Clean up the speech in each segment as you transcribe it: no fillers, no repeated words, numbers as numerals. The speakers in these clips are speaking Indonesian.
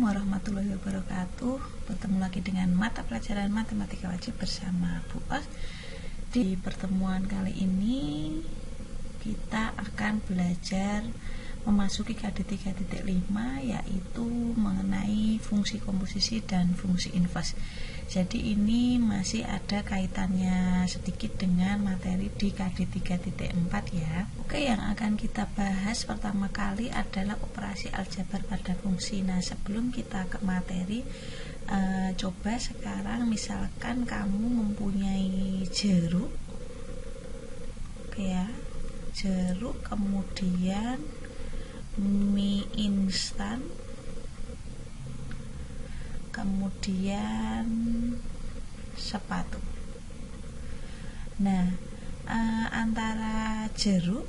Assalamualaikum warahmatullahi wabarakatuh. Bertemu lagi dengan mata pelajaran matematika wajib bersama Bu Os. Di pertemuan kali ini kita akan belajar memasuki KD 3.5, yaitu mengenai fungsi komposisi dan fungsi inverse. Jadi ini masih ada kaitannya sedikit dengan materi di KD 3.4 ya. Oke, yang akan kita bahas pertama kali adalah operasi aljabar pada fungsi. Nah, sebelum kita ke materi, coba sekarang misalkan kamu mempunyai jeruk, oke ya, jeruk, kemudian mie instan, kemudian sepatu. Nah, antara jeruk,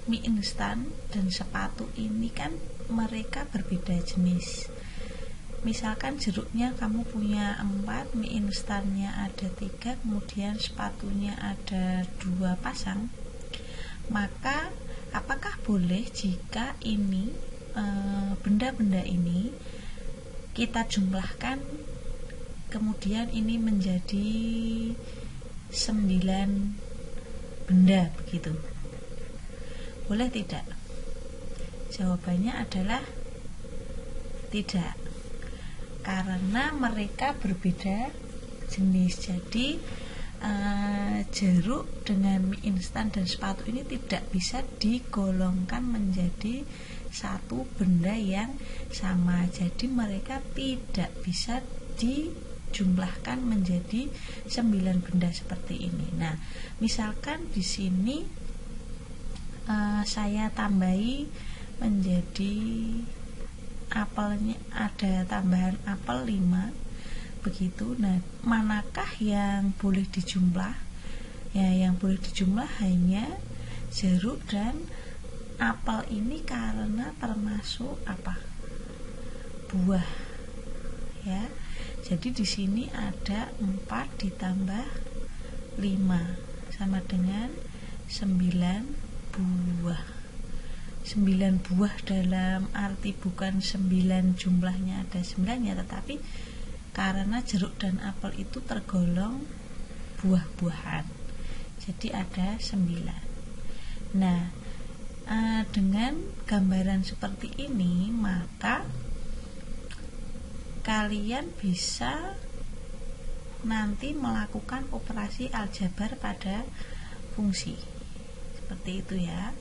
mie instan, dan sepatu ini kan mereka berbeda jenis. Misalkan jeruknya kamu punya 4, mie instannya ada 3, kemudian sepatunya ada 2 pasang. Maka apakah boleh jika ini benda-benda ini kita jumlahkan, kemudian ini menjadi 9 benda begitu? Boleh tidak? Jawabannya adalah tidak, karena mereka berbeda jenis. Jadi jeruk dengan mie instan dan sepatu ini tidak bisa digolongkan menjadi satu benda yang sama. Jadi mereka tidak bisa dijumlahkan menjadi 9 benda seperti ini. Nah, misalkan di sini saya tambahi menjadi apelnya, ada tambahan apel 5 begitu. Nah, manakah yang boleh dijumlah? Ya, yang boleh dijumlah hanya jeruk dan apel ini karena termasuk apa? Buah. Ya. Jadi di sini ada 4 ditambah 5 sama dengan 9 buah. 9 buah dalam arti bukan 9 jumlahnya ada 9 ya, tetapi karena jeruk dan apel itu tergolong buah-buahan, jadi ada 9. Nah, dengan gambaran seperti ini, maka kalian bisa nanti melakukan operasi aljabar pada fungsi seperti itu ya.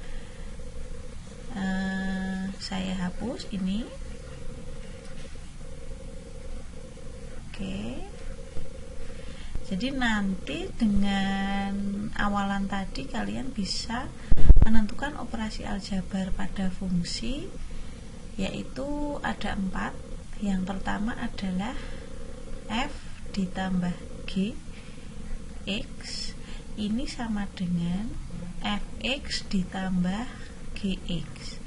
Saya hapus ini. Oke. Jadi nanti dengan awalan tadi kalian bisa menentukan operasi aljabar pada fungsi, yaitu ada 4. Yang pertama adalah f ditambah g x, ini sama dengan fx ditambah gx.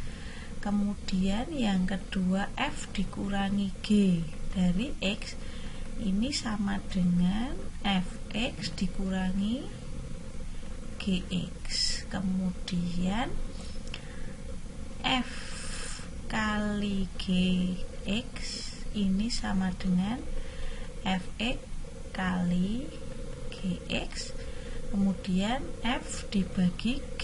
Kemudian yang kedua f dikurangi g dari x, ini sama dengan fx dikurangi gx. Kemudian f kali gx ini sama dengan fx kali gx. Kemudian f dibagi g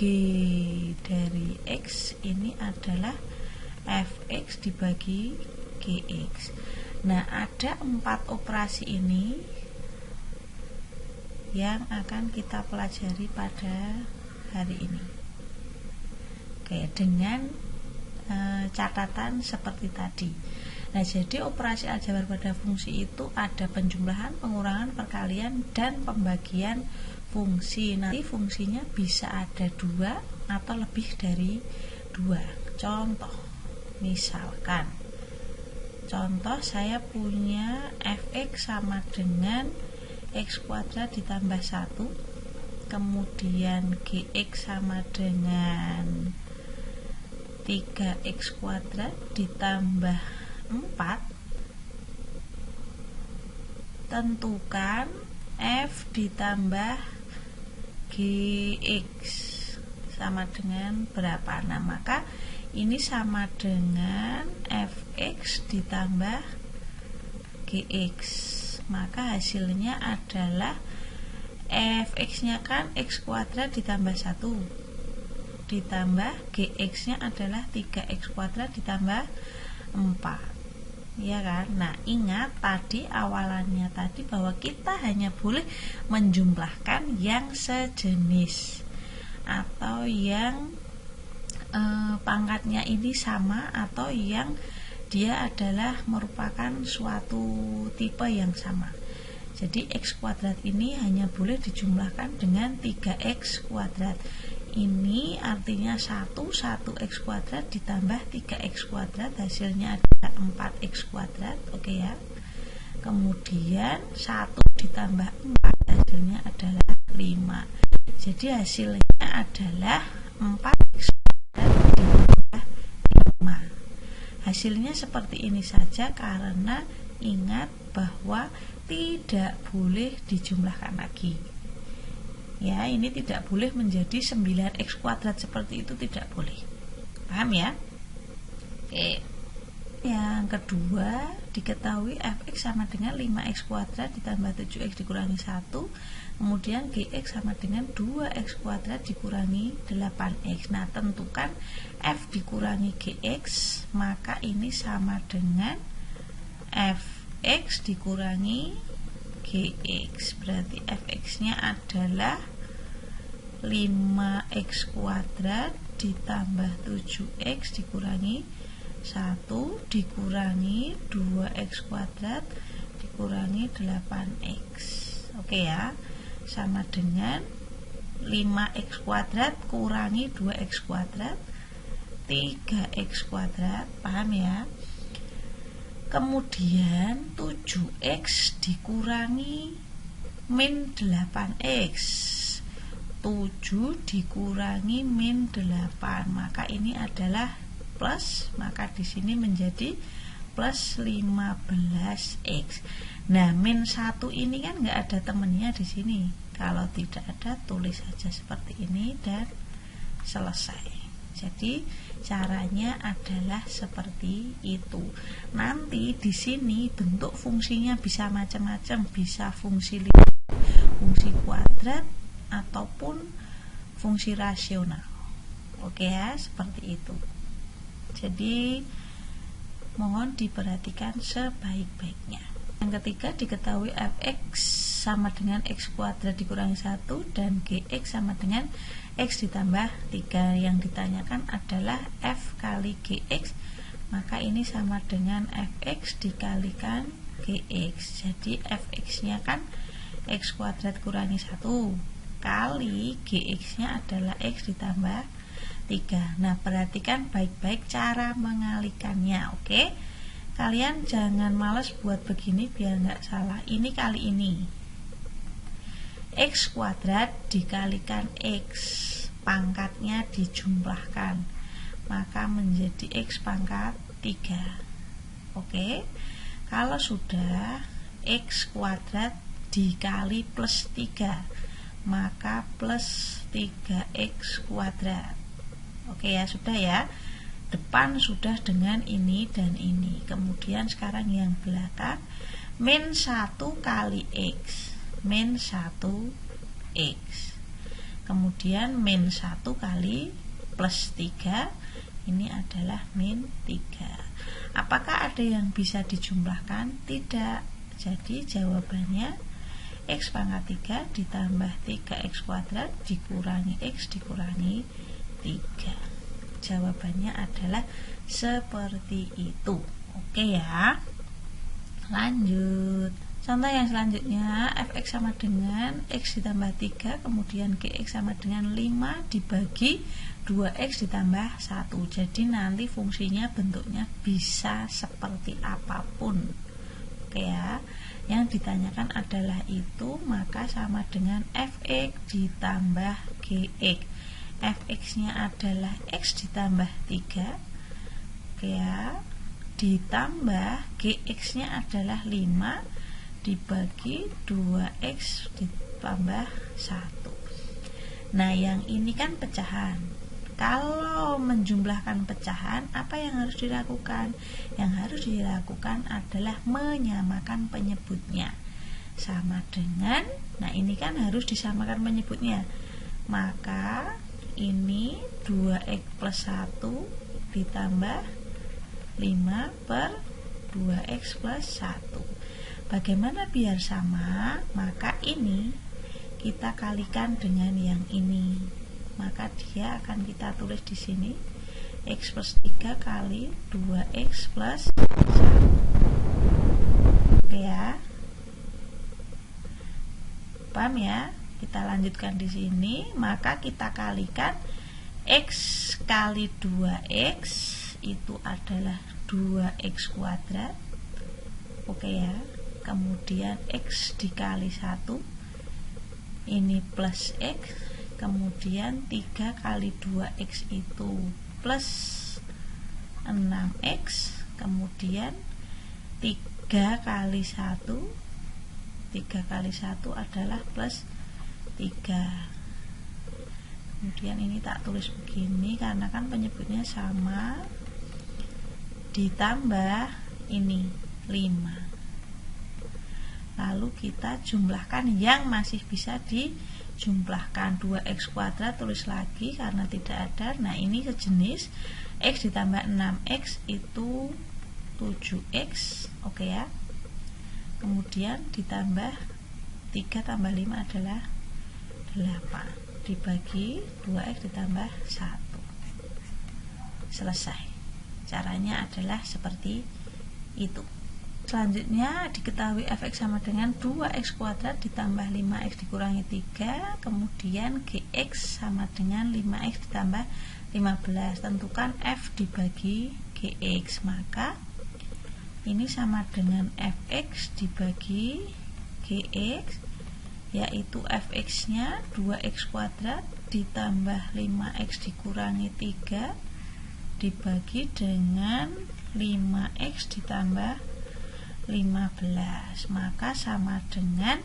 dari x ini adalah fx dibagi gx. Nah, ada 4 operasi ini yang akan kita pelajari pada hari ini. Oke, dengan catatan seperti tadi. Nah, jadi operasi aljabar pada fungsi itu ada penjumlahan, pengurangan, perkalian, dan pembagian fungsi. Nanti fungsinya bisa ada 2 atau lebih dari 2. Contoh, misalkan contoh, saya punya fx sama dengan x kuadrat ditambah 1, kemudian gx sama dengan 3x kuadrat ditambah 4. Tentukan f ditambah gx sama dengan berapa. Nah, maka ini sama dengan fx ditambah GX. Maka hasilnya adalah fx-nya kan x kuadrat ditambah 1 ditambah gx-nya adalah 3x kuadrat ditambah 4, ya kan? Nah, ingat tadi awalannya tadi bahwa kita hanya boleh menjumlahkan yang sejenis atau yang pangkatnya ini sama atau yang dia adalah merupakan suatu tipe yang sama. Jadi x kuadrat ini hanya boleh dijumlahkan dengan 3x kuadrat. Ini artinya 1x kuadrat ditambah 3x kuadrat, hasilnya adalah 4x kuadrat. Oke ya. Kemudian 1 ditambah 4 hasilnya adalah 5. Jadi hasilnya adalah 4x kuadrat ditambah 5. Hasilnya seperti ini saja karena ingat bahwa tidak boleh dijumlahkan lagi. Ya, ini tidak boleh menjadi 9x kuadrat seperti itu, tidak boleh. Paham ya? Oke. Yang kedua, diketahui fx sama dengan 5x kuadrat ditambah 7x dikurangi 1. Kemudian gx sama dengan 2x kuadrat dikurangi 8x. Nah, tentukan f dikurangi gx, maka ini sama dengan fx dikurangi gx. Berarti fx-nya adalah 5x kuadrat ditambah 7x dikurangi 1 dikurangi 2x kuadrat dikurangi 8x. Oke ya, sama dengan 5x kuadrat kurangi 2x kuadrat 3x kuadrat. Paham ya? Kemudian 7x dikurangi min 8x, 7 dikurangi min 8, maka ini adalah plus, maka di sini menjadi plus 15x. Nah, min 1 ini kan nggak ada temennya di sini. Kalau tidak ada, tulis saja seperti ini dan selesai. Jadi caranya adalah seperti itu. Nanti di sini bentuk fungsinya bisa macam-macam, bisa fungsi linear, fungsi kuadrat ataupun fungsi rasional. Oke ya, seperti itu. Jadi mohon diperhatikan sebaik-baiknya. Yang ketiga, diketahui fx sama dengan x kuadrat dikurangi 1 dan gx sama dengan x ditambah 3. Yang ditanyakan adalah f kali gx, maka ini sama dengan fx dikalikan gx. Jadi fx-nya kan x kuadrat kurangi 1 kali gx-nya adalah x ditambah 3. Nah, perhatikan baik-baik cara mengalikannya. Oke, kalian jangan males buat begini biar nggak salah. Ini kali ini, x kuadrat dikalikan x, pangkatnya dijumlahkan, maka menjadi x pangkat 3. Oke, kalau sudah x kuadrat dikali plus 3, maka plus 3x kuadrat. Oke ya, sudah ya. Depan sudah dengan ini dan ini. Kemudian sekarang yang belakang, min 1 kali x, min 1x. Kemudian min 1 kali plus 3, ini adalah min 3. Apakah ada yang bisa dijumlahkan? Tidak. Jadi jawabannya x pangkat 3 ditambah 3x kuadrat dikurangi x dikurangi 3. Jawabannya adalah seperti itu. Oke ya, lanjut. Contoh yang selanjutnya, fx sama dengan x ditambah 3, kemudian gx sama dengan 5 dibagi 2x ditambah 1. Jadi nanti fungsinya bentuknya bisa seperti apapun. Oke ya, yang ditanyakan adalah itu, maka sama dengan fx ditambah gx. fx-nya adalah x ditambah 3, oke ya, ditambah gx-nya adalah 5 dibagi 2x ditambah 1. Nah, yang ini kan pecahan. kalau menjumlahkan pecahan, apa yang harus dilakukan? Yang harus dilakukan adalah menyamakan penyebutnya. Sama dengan, nah ini kan harus disamakan penyebutnya. Maka ini 2x plus 1 ditambah 5 per 2x plus 1. Bagaimana biar sama? Maka ini kita kalikan dengan yang ini. Maka dia akan kita tulis di sini x plus 3 kali 2x plus 1. Oke ya. Paham ya? Kita lanjutkan di sini, maka kita kalikan x kali 2x itu adalah 2x kuadrat. Oke ya. Kemudian x dikali 1 ini plus x. Kemudian 3 kali 2x itu plus 6x. Kemudian 3 kali 1 adalah plus 3. Kemudian ini tak tulis begini karena kan penyebutnya sama, ditambah ini 5. Lalu kita jumlahkan yang masih bisa dijumlahkan. 2x kuadrat tulis lagi karena tidak ada. Nah ini sejenis, x ditambah 6x itu 7x. Oke ya. Kemudian ditambah 3 tambah 5 adalah 8 dibagi 2x ditambah 1. Selesai. Caranya adalah seperti itu. Selanjutnya diketahui fx sama dengan 2x kuadrat ditambah 5x dikurangi 3. Kemudian gx sama dengan 5x ditambah 15. Tentukan f dibagi gx. Maka ini sama dengan fx dibagi gx, yaitu fx nya 2x kuadrat ditambah 5x dikurangi 3 dibagi dengan 5x ditambah 15. Maka sama dengan,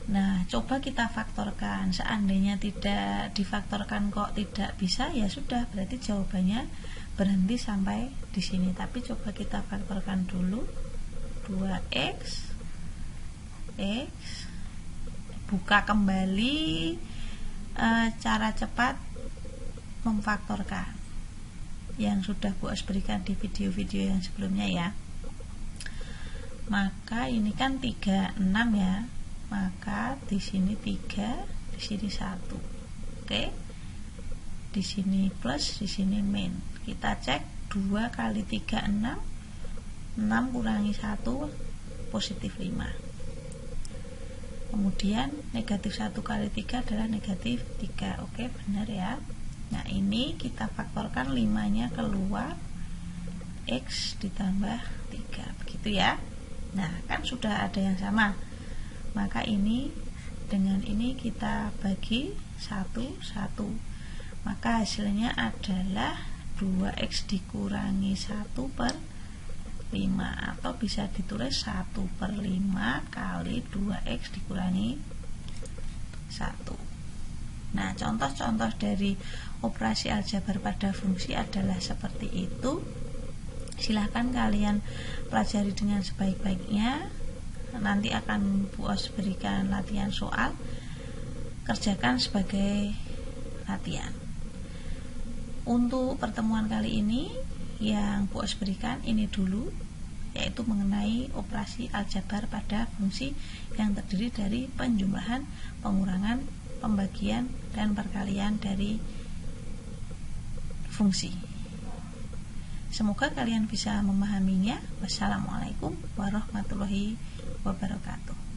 nah coba kita faktorkan. Seandainya tidak difaktorkan kok tidak bisa, ya sudah, berarti jawabannya berhenti sampai di sini. Tapi coba kita faktorkan dulu. 2x x, buka kembali cara cepat memfaktorkan yang sudah Bu Os berikan di video-video yang sebelumnya ya. Maka ini kan 36 ya. Maka di sini 3, di sini 1. Oke. Di sini plus, di sini min. Kita cek 2 kali 3 6. 6 kurangi 1 positif 5. Kemudian negatif 1 kali 3 adalah negatif 3. Oke, benar ya. Nah, ini kita faktorkan 5-nya keluar, x ditambah 3. Begitu ya. Nah, kan sudah ada yang sama. Maka ini dengan ini kita bagi 1, 1. Maka hasilnya adalah 2x dikurangi 1 per 5. Atau bisa ditulis 1 per 5 kali 2x dikurangi 1. Nah, contoh-contoh dari operasi aljabar pada fungsi adalah seperti itu. Silahkan kalian pelajari dengan sebaik-baiknya. Nanti akan Bu Os berikan latihan soal, kerjakan sebagai latihan. Untuk pertemuan kali ini yang Bu Os berikan ini dulu, yaitu mengenai operasi aljabar pada fungsi yang terdiri dari penjumlahan, pengurangan, pembagian, dan perkalian dari fungsi. Semoga kalian bisa memahaminya. Wassalamualaikum warahmatullahi wabarakatuh.